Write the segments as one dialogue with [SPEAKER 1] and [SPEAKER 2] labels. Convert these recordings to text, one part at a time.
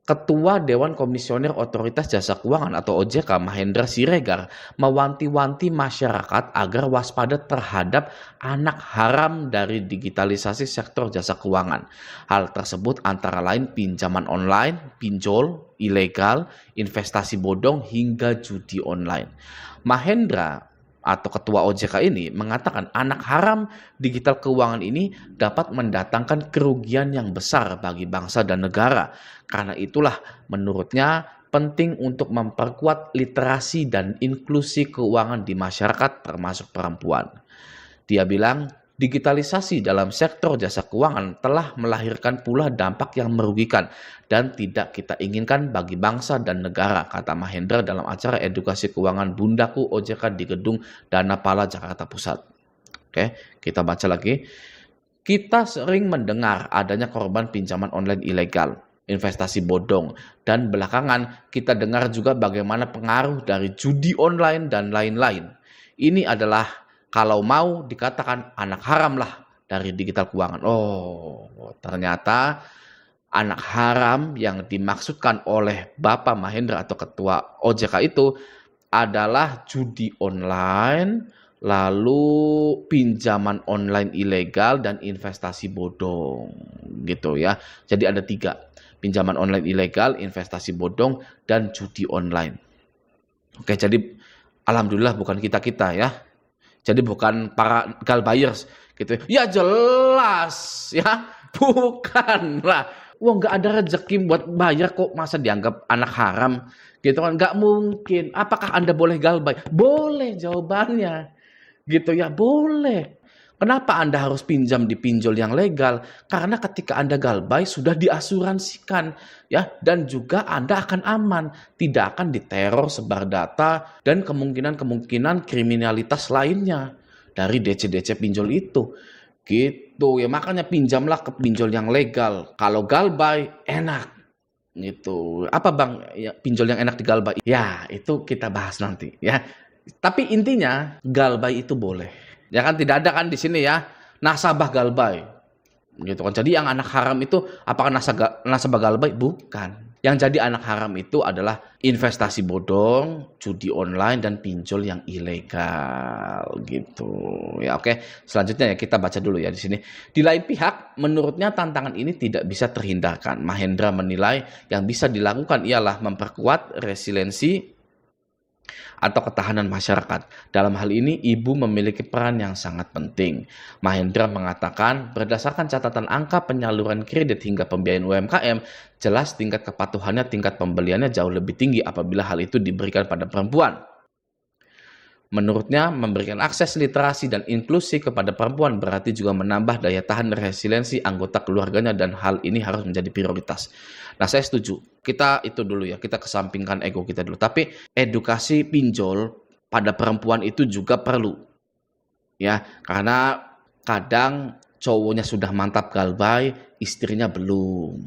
[SPEAKER 1] Ketua Dewan Komisioner Otoritas Jasa Keuangan atau OJK Mahendra Siregar mewanti-wanti masyarakat agar waspada terhadap anak haram dari digitalisasi sektor jasa keuangan. Hal tersebut antara lain pinjaman online, pinjol, ilegal, investasi bodong hingga judi online. Mahendra atau ketua OJK ini mengatakan anak haram digital keuangan ini dapat mendatangkan kerugian yang besar bagi bangsa dan negara. Karena itulah menurutnya penting untuk memperkuat literasi dan inklusi keuangan di masyarakat termasuk perempuan. Dia bilang digitalisasi dalam sektor jasa keuangan telah melahirkan pula dampak yang merugikan dan tidak kita inginkan bagi bangsa dan negara, kata Mahendra dalam acara edukasi keuangan Bundaku OJK di Gedung Dana Pala Jakarta Pusat. Oke, kita baca lagi. Kita sering mendengar adanya korban pinjaman online ilegal, investasi bodong, dan belakangan kita dengar juga bagaimana pengaruh dari judi online dan lain-lain. Ini adalah kalau mau dikatakan anak haram lah dari digital keuangan. Oh, ternyata anak haram yang dimaksudkan oleh Bapak Mahendra atau Ketua OJK itu adalah judi online, lalu pinjaman online ilegal dan investasi bodong gitu ya. Jadi ada 3, pinjaman online ilegal, investasi bodong, dan judi online. Oke, jadi alhamdulillah bukan kita-kita ya. Jadi bukan para galbayers gitu. Ya jelas ya, bukan lah. Wah nggak ada rezeki buat bayar kok masa dianggap anak haram gitu kan? Nggak mungkin. Apakah Anda boleh galbay? Boleh jawabannya gitu ya, boleh. Kenapa Anda harus pinjam di pinjol yang legal? Karena ketika Anda galbay sudah diasuransikan ya, dan juga Anda akan aman, tidak akan diteror, sebar data, dan kemungkinan kriminalitas lainnya dari DC-DC pinjol itu. Gitu ya, makanya pinjamlah ke pinjol yang legal. Kalau galbay enak gitu. Apa Bang ya, pinjol yang enak di galbay? Ya, itu kita bahas nanti ya. Tapi intinya galbay itu boleh. Ya kan tidak ada kan di sini ya nasabah galbay gitu kan. Jadi yang anak haram itu apakah nasabah galbay? Bukan. Yang jadi anak haram itu adalah investasi bodong, judi online, dan pinjol yang ilegal gitu. Ya oke. Selanjutnya ya kita baca dulu ya di sini. Di lain pihak, menurutnya tantangan ini tidak bisa terhindarkan. Mahendra menilai yang bisa dilakukan ialah memperkuat resiliensi atau ketahanan masyarakat. Dalam hal ini, ibu memiliki peran yang sangat penting. Mahendra mengatakan, berdasarkan catatan angka penyaluran kredit hingga pembiayaan UMKM, jelas tingkat kepatuhannya, tingkat pembeliannya jauh lebih tinggi apabila hal itu diberikan pada perempuan. Menurutnya, memberikan akses literasi dan inklusi kepada perempuan berarti juga menambah daya tahan resiliensi anggota keluarganya dan hal ini harus menjadi prioritas. Nah, saya setuju. Kita itu dulu ya, kita kesampingkan ego kita dulu. Tapi edukasi pinjol pada perempuan itu juga perlu. Ya, karena kadang cowoknya sudah mantap galbay, istrinya belum.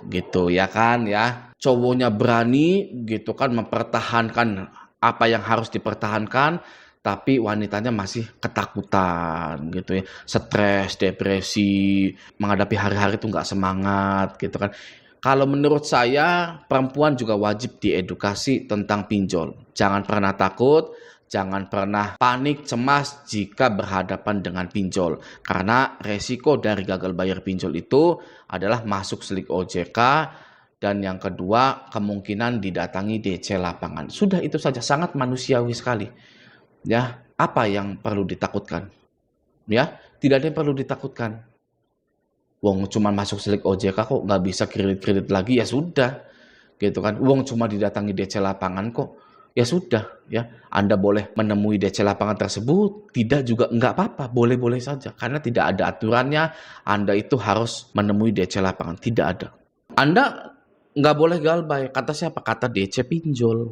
[SPEAKER 1] Gitu ya kan ya. Cowoknya berani gitu kan mempertahankan apa yang harus dipertahankan, tapi wanitanya masih ketakutan gitu ya, stres, depresi, menghadapi hari-hari itu nggak semangat gitu kan. Kalau menurut saya perempuan juga wajib diedukasi tentang pinjol. Jangan pernah takut, jangan pernah panik, cemas jika berhadapan dengan pinjol. Karena resiko dari gagal bayar pinjol itu adalah masuk slik OJK, dan yang kedua, kemungkinan didatangi DC lapangan. Sudah itu saja, sangat manusiawi sekali. Ya, apa yang perlu ditakutkan? Ya, tidak ada yang perlu ditakutkan. Wong cuma masuk slik OJK kok nggak bisa kredit-kredit lagi, ya sudah. Gitu kan. Wong cuma didatangi DC lapangan kok. Ya sudah, ya. Anda boleh menemui DC lapangan tersebut, tidak juga nggak apa-apa, boleh-boleh saja. Karena tidak ada aturannya, Anda itu harus menemui DC lapangan, tidak ada. Anda nggak boleh galbay, kata siapa? Kata DC pinjol.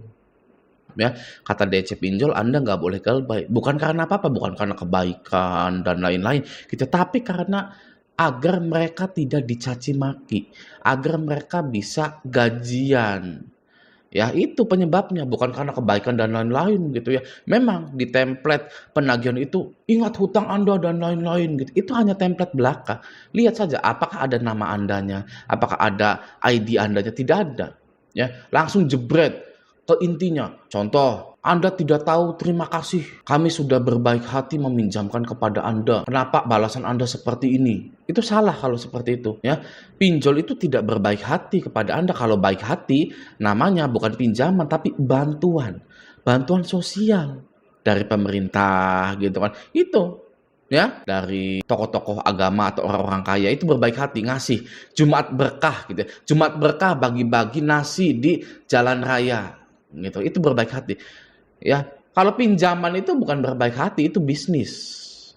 [SPEAKER 1] Ya, kata DC pinjol Anda nggak boleh galbay. Bukan karena apa-apa, bukan karena kebaikan dan lain-lain gitu, tapi karena agar mereka tidak dicaci maki, agar mereka bisa gajian. Ya itu penyebabnya, bukan karena kebaikan dan lain-lain gitu ya. Memang di template penagihan itu, ingat hutang Anda dan lain-lain gitu. Itu hanya template belaka. Lihat saja apakah ada nama Andanya, apakah ada ID Andanya, tidak ada. Ya, langsung jebret ke intinya. Contoh, Anda tidak tahu terima kasih. Kami sudah berbaik hati meminjamkan kepada Anda. Kenapa balasan Anda seperti ini? Itu salah kalau seperti itu ya. Pinjol itu tidak berbaik hati kepada Anda. Kalau baik hati namanya bukan pinjaman tapi bantuan. Bantuan sosial dari pemerintah gitu kan. Itu ya dari tokoh-tokoh agama atau orang-orang kaya itu berbaik hati ngasih Jumat berkah gitu ya. Jumat berkah bagi-bagi nasi di jalan raya gitu. Itu berbaik hati. Ya, kalau pinjaman itu bukan berbaik hati, itu bisnis.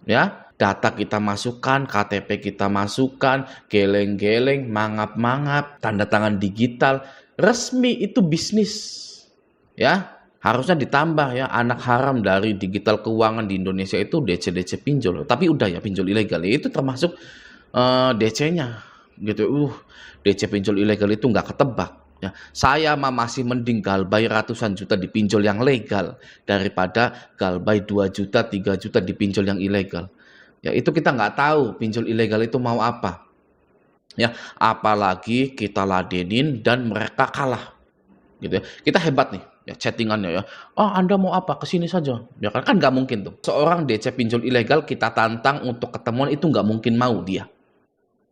[SPEAKER 1] Ya, data kita masukkan, KTP kita masukkan, geleng-geleng, mangap-mangap, tanda tangan digital, resmi itu bisnis. Ya, harusnya ditambah ya anak haram dari digital keuangan di Indonesia itu DC-DC pinjol. Tapi udah ya pinjol ilegal itu termasuk DC-nya gitu. DC pinjol ilegal itu nggak ketebak. Ya, saya masih mending galbay ratusan juta di pinjol yang legal daripada galbay 2 juta, 3 juta di pinjol yang ilegal. Ya, itu kita nggak tahu pinjol ilegal itu mau apa. Ya, apalagi kita ladenin dan mereka kalah. Gitu ya. Kita hebat nih, ya chattingannya ya. Oh, Anda mau apa? Kesini saja. Ya kan nggak mungkin tuh. Seorang DC pinjol ilegal kita tantang untuk ketemuan itu nggak mungkin mau dia.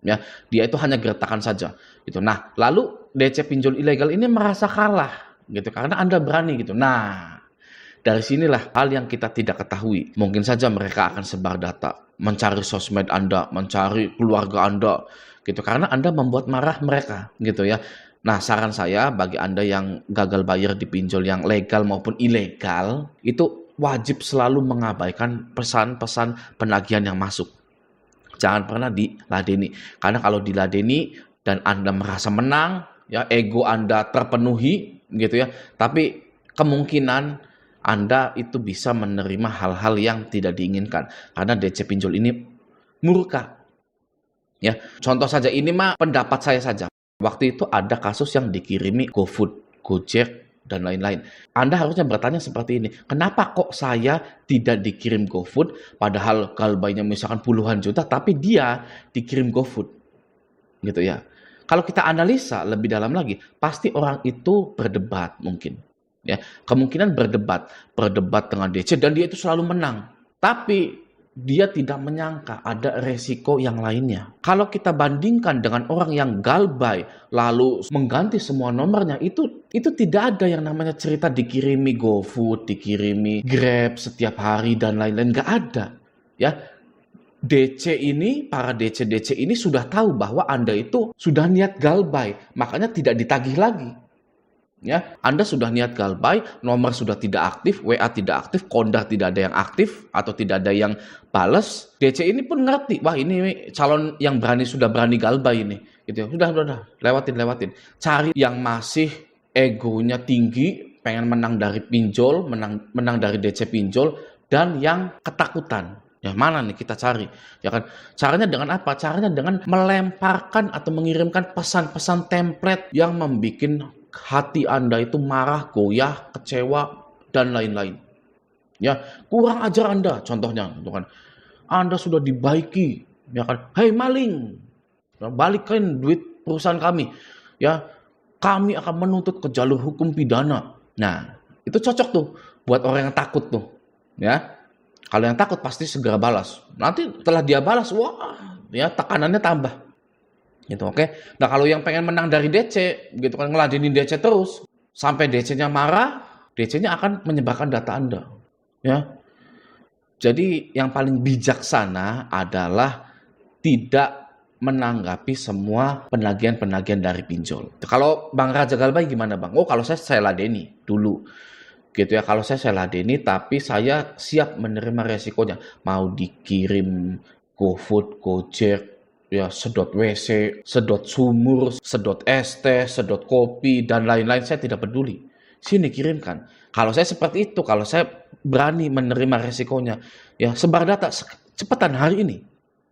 [SPEAKER 1] Ya, dia itu hanya gertakan saja gitu. Nah, lalu DC pinjol ilegal ini merasa kalah gitu karena Anda berani gitu. Nah, dari sinilah hal yang kita tidak ketahui. Mungkin saja mereka akan sebar data, mencari sosmed Anda, mencari keluarga Anda gitu karena Anda membuat marah mereka gitu ya. Nah, saran saya bagi Anda yang gagal bayar di pinjol yang legal maupun ilegal, itu wajib selalu mengabaikan pesan-pesan penagihan yang masuk. Jangan pernah diladeni. Karena kalau diladeni dan Anda merasa menang, ya ego Anda terpenuhi gitu ya. Tapi kemungkinan Anda itu bisa menerima hal-hal yang tidak diinginkan. Karena DC pinjol ini murka. Ya, contoh saja ini mah pendapat saya saja. Waktu itu ada kasus yang dikirimi GoFood, Gojek, dan lain-lain. Anda harusnya bertanya seperti ini, kenapa kok saya tidak dikirim GoFood, padahal galbainya misalkan puluhan juta, tapi dia dikirim GoFood, gitu ya. Kalau kita analisa lebih dalam lagi, pasti orang itu berdebat mungkin, ya. Kemungkinan berdebat dengan DC dan dia itu selalu menang. Tapi dia tidak menyangka ada resiko yang lainnya. Kalau kita bandingkan dengan orang yang galbay lalu mengganti semua nomornya, itu tidak ada yang namanya cerita dikirimi GoFood, dikirimi Grab setiap hari dan lain-lain, nggak ada. Ya, para DC ini sudah tahu bahwa Anda itu sudah niat galbay, makanya tidak ditagih lagi. Ya, Anda sudah niat galbay, nomor sudah tidak aktif, WA tidak aktif, Kondar tidak ada yang aktif atau tidak ada yang bales. DC ini pun ngerti, wah ini calon yang sudah berani galbay ini. Gitu. Sudah, lewatin. Cari yang masih egonya tinggi, pengen menang dari pinjol, menang dari DC pinjol dan yang ketakutan. Ya mana nih kita cari? Ya kan? Caranya dengan apa? Caranya dengan melemparkan atau mengirimkan pesan-pesan template yang membuat hati Anda itu marah, goyah, kecewa, dan lain-lain. Ya, kurang ajar Anda, contohnya, gitu kan. Anda sudah dibaiki, ya kan. Hei maling, balikin duit perusahaan kami. Ya, kami akan menuntut ke jalur hukum pidana. Nah, itu cocok tuh buat orang yang takut tuh. Ya, kalau yang takut pasti segera balas. Nanti setelah dia balas, wah, ya tekanannya tambah. Gitu, oke. Nah, kalau yang pengen menang dari DC, gitu kan ngeladenin DC terus, sampai DC-nya marah, DC-nya akan menyebarkan data Anda. Ya. Jadi yang paling bijaksana adalah tidak menanggapi semua penagihan-penagihan dari pinjol. Kalau Bang Raja Galbay gimana, Bang? Oh, kalau saya ladeni dulu. Gitu ya, kalau saya ladeni tapi saya siap menerima resikonya. Mau dikirim GoFood, Gojek, ya sedot WC, sedot sumur, sedot es teh, sedot kopi, dan lain-lain, saya tidak peduli. Sini kirimkan. Kalau saya seperti itu, kalau saya berani menerima resikonya, ya sebar data cepetan hari ini.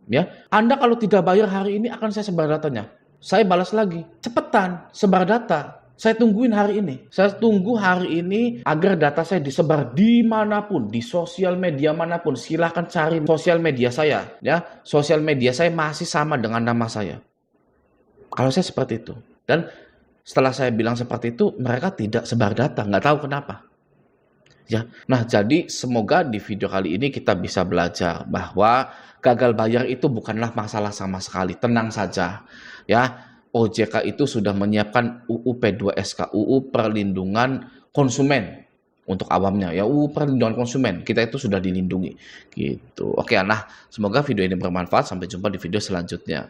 [SPEAKER 1] Ya, Anda kalau tidak bayar hari ini akan saya sebar datanya. Saya balas lagi, cepetan sebar data. Saya tungguin hari ini. Saya tunggu hari ini agar data saya disebar dimanapun, di sosial media manapun. Silahkan cari sosial media saya. Ya, sosial media saya masih sama dengan nama saya. Kalau saya seperti itu. Dan setelah saya bilang seperti itu, mereka tidak sebar data. Nggak tahu kenapa. Ya, nah jadi semoga di video kali ini kita bisa belajar bahwa gagal bayar itu bukanlah masalah sama sekali. Tenang saja. Ya, OJK itu sudah menyiapkan UU P2SK, UU Perlindungan Konsumen untuk awamnya ya, UU Perlindungan Konsumen. Kita itu sudah dilindungi gitu. Oke, nah semoga video ini bermanfaat. Sampai jumpa di video selanjutnya.